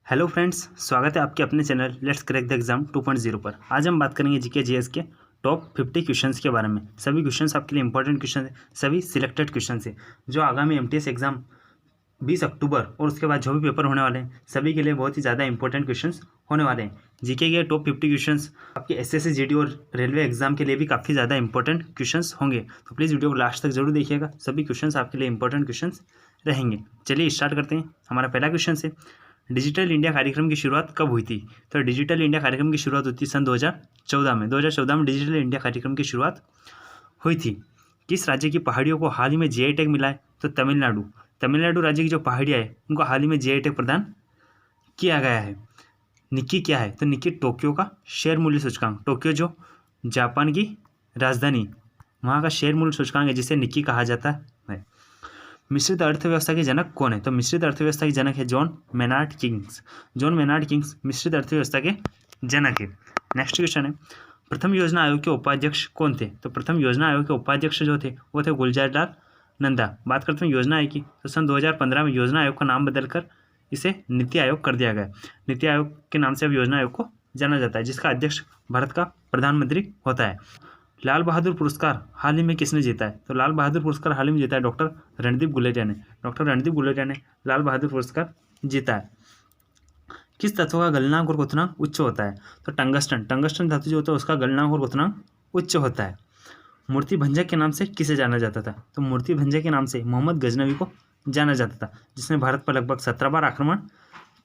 Hello friends, स्वागत है आपके अपने channel let's crack the exam 2.0 पर। आज हम बात करेंगे जीके जीएस के टॉप 50 क्वेश्चंस के बारे में। सभी क्वेश्चंस आपके लिए इंपॉर्टेंट क्वेश्चन है, सभी सिलेक्टेड क्वेश्चन है जो आगामी एमटीएस एग्जाम 20 अक्टूबर और उसके बाद जो भी पेपर होने वाले हैं सभी के लिए बहुत ही ज़्यादा इंपॉर्टेंट क्वेश्चंस होने वाले हैं। जीके के टॉप 50 क्वेश्चंस आपके एसएससी जीडी और रेलवे एग्जाम के लिए भी काफ़ी ज़्यादा इंपॉर्टेंट क्वेश्चंस होंगे, तो प्लीज़ वीडियो को लास्ट तक जरूर देखिएगा। सभी क्वेश्चंस आपके लिए इंपॉर्टेंट क्वेश्चंस रहेंगे। चलिए स्टार्ट करते हैं। हमारा पहला क्वेश्चन है, डिजिटल इंडिया कार्यक्रम की शुरुआत कब हुई थी? तो डिजिटल इंडिया कार्यक्रम की शुरुआत हुई थी सन 2014 में। 2014 में डिजिटल इंडिया कार्यक्रम की शुरुआत हुई थी। किस राज्य की पहाड़ियों को हाल ही में जीआई टैग मिला है? तो तमिलनाडु। तमिलनाडु राज्य की जो पहाड़ियाँ है उनको हाल ही में जीआई टैग प्रदान किया गया है। निक्की क्या है? तो निक्की टोक्यो का शेयर मूल्य सूचकांक। टोक्यो जो जापान की राजधानी, वहाँ का शेयर मूल्य सूचकांक है जिसे निक्की कहा जाता है। मिश्रित अर्थव्यवस्था के जनक कौन है? तो मिश्रित अर्थव्यवस्था के जनक है John Maynard Kings. John Maynard Kings मिश्रित अर्थव्यवस्था के जनक है। नेक्स्ट क्वेश्चन है, प्रथम योजना आयोग के उपाध्यक्ष कौन थे? तो प्रथम योजना आयोग के उपाध्यक्ष जो थे वो थे गुलजारलाल नंदा। बात करते हैं योजना आयोग की, तो सन 2015 में योजना आयोग का नाम बदलकर इसे नीति आयोग कर दिया गया। नीति आयोग के नाम से अब योजना आयोग को जाना जाता है, जिसका अध्यक्ष भारत का प्रधानमंत्री होता है। लाल बहादुर पुरस्कार हाल ही में किसने जीता है? तो लाल बहादुर पुरस्कार हाल ही में जीता है डॉक्टर रणदीप गुलेरिया ने। डॉक्टर रणदीप गुलेरिया ने लाल बहादुर पुरस्कार जीता है। किस तत्व का गलनांक और क्वथनांक उच्च होता है? तो टंगस्टन। टंगस्टन धातु जो होता है उसका गलनांक और क्वथनांक उच्च होता है। मूर्ति भंजक के नाम से किसे जाना जाता था? तो मूर्ति भंजक के नाम से मोहम्मद गजनवी को जाना जाता था, जिसने भारत पर लगभग 17 बार आक्रमण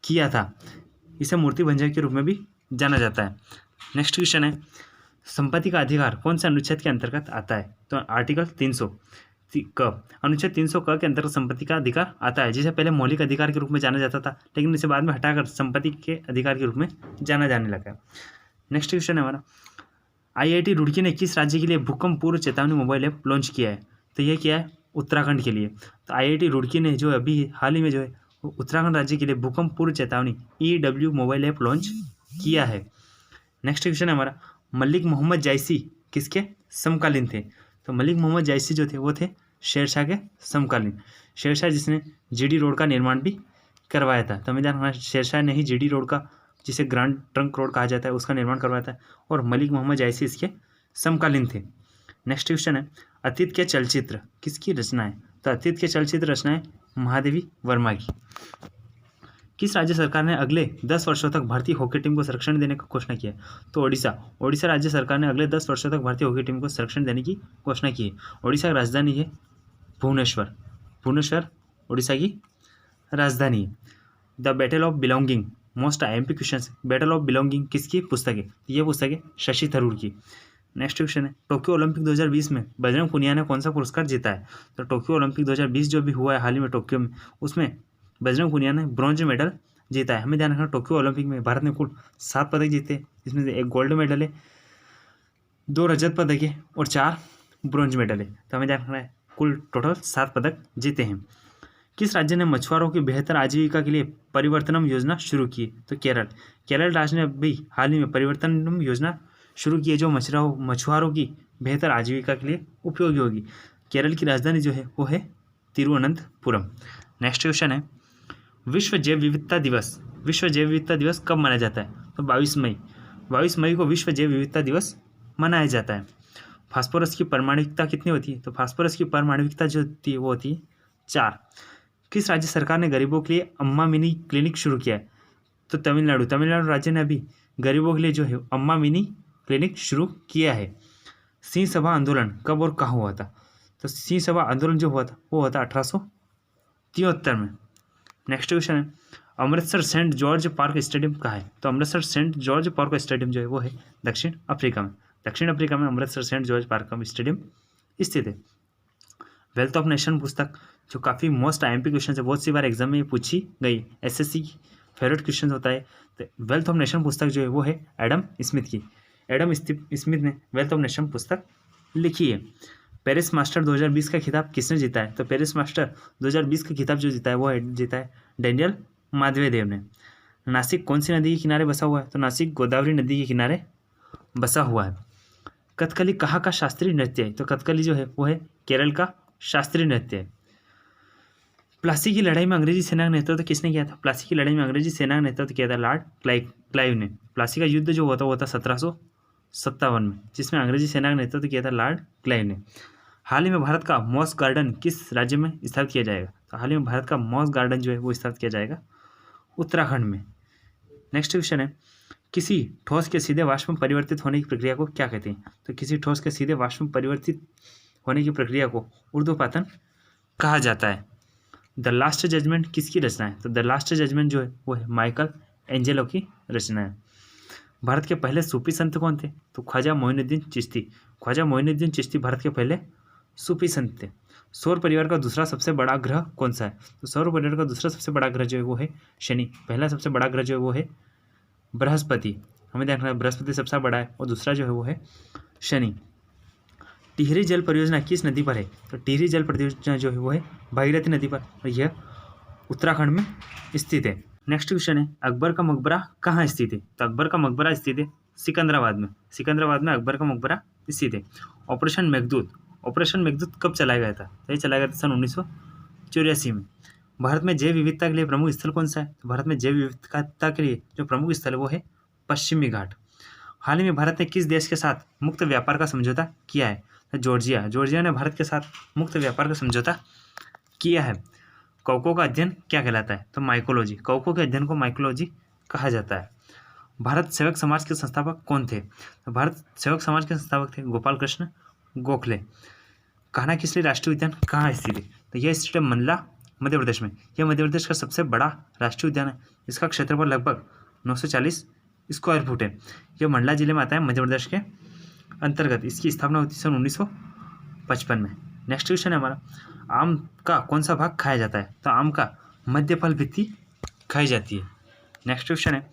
किया था। इसे मूर्ति भंजक के रूप में भी जाना जाता है। नेक्स्ट क्वेश्चन है, संपत्ति का अधिकार कौन से अनुच्छेद के अंतर्गत आता है? तो आर्टिकल 300 क। अनुच्छेद 300 क के अंतर्गत संपत्ति का अधिकार आता है, जिसे पहले मौलिक अधिकार के रूप में जाना जाता था, लेकिन इसे बाद में हटाकर संपत्ति के अधिकार के रूप में जाना जाने लगा। नेक्स्ट क्वेश्चन है हमारा, आईआईटी रुड़की ने किस राज्य के लिए भूकंप पूर्व चेतावनी मोबाइल ऐप लॉन्च किया है? तो यह किया है उत्तराखंड के लिए। तो आईआईटी रुड़की ने जो अभी हाल ही में जो है उत्तराखंड राज्य के लिए भूकंप पूर्व चेतावनी EW मोबाइल ऐप लॉन्च किया है। नेक्स्ट क्वेश्चन है हमारा, मलिक मोहम्मद जायसी किसके समकालीन थे? तो मलिक मोहम्मद जायसी जो थे वो थे शेरशाह के समकालीन। शेरशाह जिसने जीडी रोड का निर्माण भी करवाया था। तो हमें ध्यान रखना, शेरशाह ने ही जीडी रोड का, जिसे ग्रैंड ट्रंक रोड कहा जाता है, उसका निर्माण करवाया था, और मलिक मोहम्मद जायसी इसके समकालीन थे। नेक्स्ट क्वेश्चन है, अतीत के चलचित्र किसकी रचना है? तो अतीत के चलचित्र रचना है महादेवी वर्मा की। किस राज्य सरकार ने अगले 10 वर्षों तक भारतीय हॉकी टीम को संरक्षण देने का घोषणा की है? तो ओडिशा। ओडिशा राज्य सरकार ने अगले 10 वर्षों तक भारतीय हॉकी टीम को संरक्षण देने की घोषणा की है। ओडिशा की राजधानी है भुवनेश्वर। भुवनेश्वर ओडिशा की राजधानी है। The battle of belonging, most IMP question. Battle of belonging किसकी पुस्तक है? ये पुस्तक है शशि थरूर की। नेक्स्ट क्वेश्चन है, टोक्यो ओलंपिक 2020 में बजरंग पुनिया ने कौन सा पुरस्कार जीता है? तो टोक्यो ओलंपिक 2020 जो भी हुआ है हाल ही में टोक्यो में, उसमें बजरंग पुनिया ने ब्रॉन्ज मेडल जीता है। हमें ध्यान रखना, टोक्यो ओलंपिक में भारत ने कुल 7 पदक जीते, जिसमें से 1 गोल्ड मेडल है, 2 रजत पदक है और 4 ब्रॉन्ज मेडल है। तो हमें ध्यान रखना है कुल टोटल 7 पदक जीते हैं। किस राज्य ने मछुआरों की बेहतर आजीविका के लिए परिवर्तनम योजना शुरू की? तो केरल। केरल राज्य ने अभी हाल ही में परिवर्तनम योजना शुरू की है, जो मछुआरों की बेहतर आजीविका के लिए उपयोगी होगी। केरल की राजधानी जो है वो है तिरुवनंतपुरम। नेक्स्ट क्वेश्चन है, विश्व जैव विविधता दिवस, विश्व जैव विविधता दिवस कब मनाया जाता है? तो 22 मई। 22 मई को विश्व जैव विविधता दिवस मनाया जाता है। फास्फोरस की परमाणुकता कितनी होती है? तो फास्फोरस की परमाणुकता जो होती है वो होती है 4। किस राज्य सरकार ने गरीबों के लिए अम्मा मिनी क्लिनिक शुरू किया है? तो तमिलनाडु। तमिलनाडु राज्य ने अभी गरीबों के लिए जो है अम्मा मिनी क्लिनिक शुरू किया है। सिंह सभा आंदोलन कब और कहाँ हुआ था? तो सिंह सभा आंदोलन जो हुआ था वो हुआ था 1873 में। नेक्स्ट क्वेश्चन है, Amritsar saint George park stadium कहाँ है? तो Amritsar saint George park stadium जो है वो है दक्षिण अफ्रीका में। दक्षिण अफ्रीका में Amritsar saint George park stadium स्थित है। वेल्थ ऑफ नेशन पुस्तक जो काफ़ी मोस्ट IMP क्वेश्चन है, बहुत सी बार एग्जाम में पूछी गई, SSC फेवरेट क्वेश्चन होता है। तो वेल्थ ऑफ नेशन पुस्तक जो है वो है एडम स्मिथ की। एडम स्मिथ ने वेल्थ ऑफ नेशन पुस्तक लिखी है। पेरिस मास्टर 2020 का खिताब किसने जीता है? तो पेरिस मास्टर 2020 का खिताब जो जीता है वो जीता है डेनियल माधवेदेव ने। नासिक कौन सी नदी के किनारे बसा हुआ है? तो नासिक गोदावरी नदी के किनारे बसा हुआ है। कथकली कहाँ का शास्त्रीय नृत्य है? तो कथकली जो है वो है केरल का शास्त्रीय नृत्य है। प्लासी की लड़ाई में अंग्रेजी सेना का नेतृत्व किसने किया था? प्लासी की लड़ाई में अंग्रेजी सेना का नेतृत्व किया था लॉर्ड क्लाइव ने। प्लासी का युद्ध जो हुआ था 1757 में, जिसमें अंग्रेजी सेना का नेतृत्व किया था लॉर्ड क्लाइव ने। हाल ही में भारत का मॉस गार्डन किस राज्य में स्थापित किया जाएगा? तो हाल ही में भारत का मॉस गार्डन जो है वो स्थापित किया जाएगा उत्तराखंड में। नेक्स्ट क्वेश्चन है, किसी ठोस के सीधे वाष्प में परिवर्तित होने की प्रक्रिया को क्या कहते हैं? तो किसी ठोस के सीधे वाष्प में परिवर्तित होने की प्रक्रिया को ऊर्ध्वपातन कहा जाता है। द लास्ट जजमेंट किसकी रचना है? तो द लास्ट जजमेंट जो है वो है माइकल एंजेलो की रचना है। भारत के पहले सूफी संत कौन थे? तो ख्वाजा मोइनुद्दीन चिश्ती। ख्वाजा मोइनुद्दीन चिश्ती भारत के पहले सूफी संत थे। सौर परिवार का दूसरा सबसे बड़ा ग्रह कौन सा है? तो सौर परिवार का दूसरा सबसे बड़ा ग्रह जो है वो है शनि। पहला सबसे बड़ा ग्रह जो है वो है बृहस्पति। हमें ध्यान रखना है बृहस्पति सबसे बड़ा है और दूसरा जो है वो है शनि। टिहरी जल परियोजना किस नदी पर है? तो टिहरी जल परियोजना जो है वो है भागीरथी नदी पर और यह उत्तराखंड में स्थित है। नेक्स्ट क्वेश्चन है, अकबर का मकबरा कहाँ स्थित है? तो अकबर का मकबरा स्थित है सिकंदराबाद में। सिकंदराबाद में अकबर का मकबरा स्थित है। ऑपरेशन मेघदूत कब चलाया गया था? तो ये चलाया गया था सन 1984 में। भारत में जैव विविधता के लिए प्रमुख स्थल कौन सा है? तो भारत में जैव विविधता के लिए जो प्रमुख स्थल है वो है पश्चिमी घाट। हाल ही में भारत ने किस देश के साथ मुक्त व्यापार का समझौता किया है? तो जॉर्जिया ने भारत के साथ मुक्त व्यापार का समझौता किया है। कौकों का अध्ययन क्या कहलाता है? तो माइकोलॉजी। कौकों के अध्ययन को माइकोलॉजी कहा जाता है। भारत सेवक समाज के संस्थापक कौन थे? तो भारत सेवक समाज के संस्थापक थे गोपाल कृष्ण गोखले। कान्हा किसली राष्ट्रीय उद्यान कहाँ स्थित है? तो यह स्थित है मंडला मध्य प्रदेश में। यह मध्य प्रदेश का सबसे बड़ा राष्ट्रीय उद्यान है। इसका क्षेत्रफल लगभग 940 स्क्वायर फुट है। यह मंडला जिले में आता है मध्य प्रदेश के अंतर्गत। इसकी स्थापना हुई थी सन 1955 में। नेक्स्ट क्वेश्चन है हमारा, आम का कौन सा भाग खाया जाता है? तो आम का मध्य फल भित्ति खाई जाती है। नेक्स्ट क्वेश्चन है,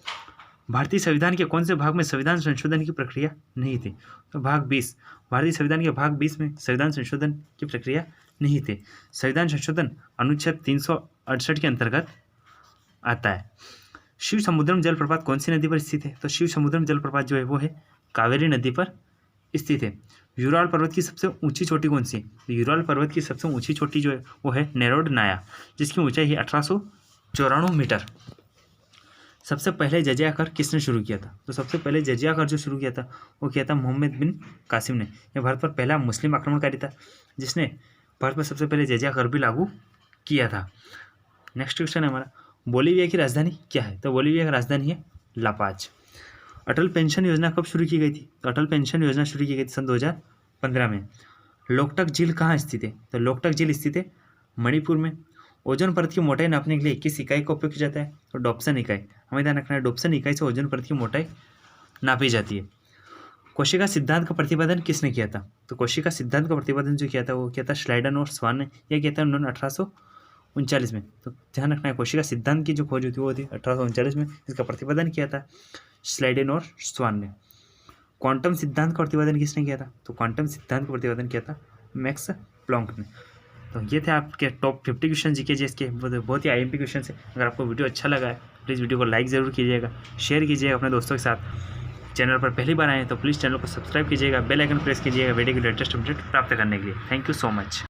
भारतीय संविधान के कौन से भाग में संविधान संशोधन की प्रक्रिया नहीं थी? तो भाग 20। भारतीय संविधान के भाग 20 में संविधान संशोधन की प्रक्रिया नहीं थी। संविधान संशोधन अनुच्छेद 368 के अंतर्गत आता है। शिव समुद्रम जलप्रपात कौन सी नदी पर स्थित है? तो शिव समुद्रम जलप्रपात जो है वो है कावेरी नदी पर स्थित है। यूराल पर्वत की सबसे ऊंची चोटी कौन सी है? तो यूराल पर्वत की सबसे ऊंची चोटी जो है वो है नेरोड नाया, जिसकी ऊंचाई है 1894 मीटर। सबसे पहले जजिया कर किसने शुरू किया था? तो सबसे पहले जजिया कर जो शुरू किया था वो किया था मोहम्मद बिन कासिम ने। यह भारत पर पहला मुस्लिम आक्रमणकारी था जिसने भारत पर सबसे पहले जजिया कर भी लागू किया था। नेक्स्ट क्वेश्चन है हमारा, बोलीविया की राजधानी क्या है? तो बोलीविया की राजधानी है लापाज। अटल पेंशन योजना कब शुरू की गई थी? तो अटल पेंशन योजना शुरू की गई थी सन 2015 में। लोकटक झील कहाँ स्थित है? तो लोकटक झील स्थित है मणिपुर में। ओजोन परत की मोटाई नापने के लिए किस इकाई का उपयोग किया जाता है? तो डॉप्सन इकाई। हमें ध्यान रखना है डॉप्सन इकाई से ओजोन परत की मोटाई नापी जाती है। कोशिका सिद्धांत का प्रतिपादन किसने किया था? तो कोशिका सिद्धांत का प्रतिपादन जो किया था वो किया था श्लाइडन और स्वान ने। यह किया था उन्होंने 1839 में। तो ध्यान रखना है कोशिका सिद्धांत की जो खोज हुई थी वो थी 1839 में। इसका प्रतिपादन किया था श्लाइडन और स्वान ने। क्वांटम सिद्धांत का प्रतिपादन किसने किया था? तो क्वांटम सिद्धांत का प्रतिपादन किया था मैक्स प्लॉन्क ने। तो ये थे आपके टॉप 50 क्वेश्चन जीके जीएस के, बहुत ही आईएमपी क्वेश्चन है। अगर आपको वीडियो अच्छा लगा है प्लीज़ वीडियो को लाइक ज़रूर कीजिएगा, शेयर कीजिएगा अपने दोस्तों के साथ। चैनल पर पहली बार आए तो प्लीज़ चैनल को सब्सक्राइब कीजिएगा, बेल आइकन प्रेस कीजिएगा वीडियो की लेटेस्ट अपडेट प्राप्त करने के लिए। Thank you so much.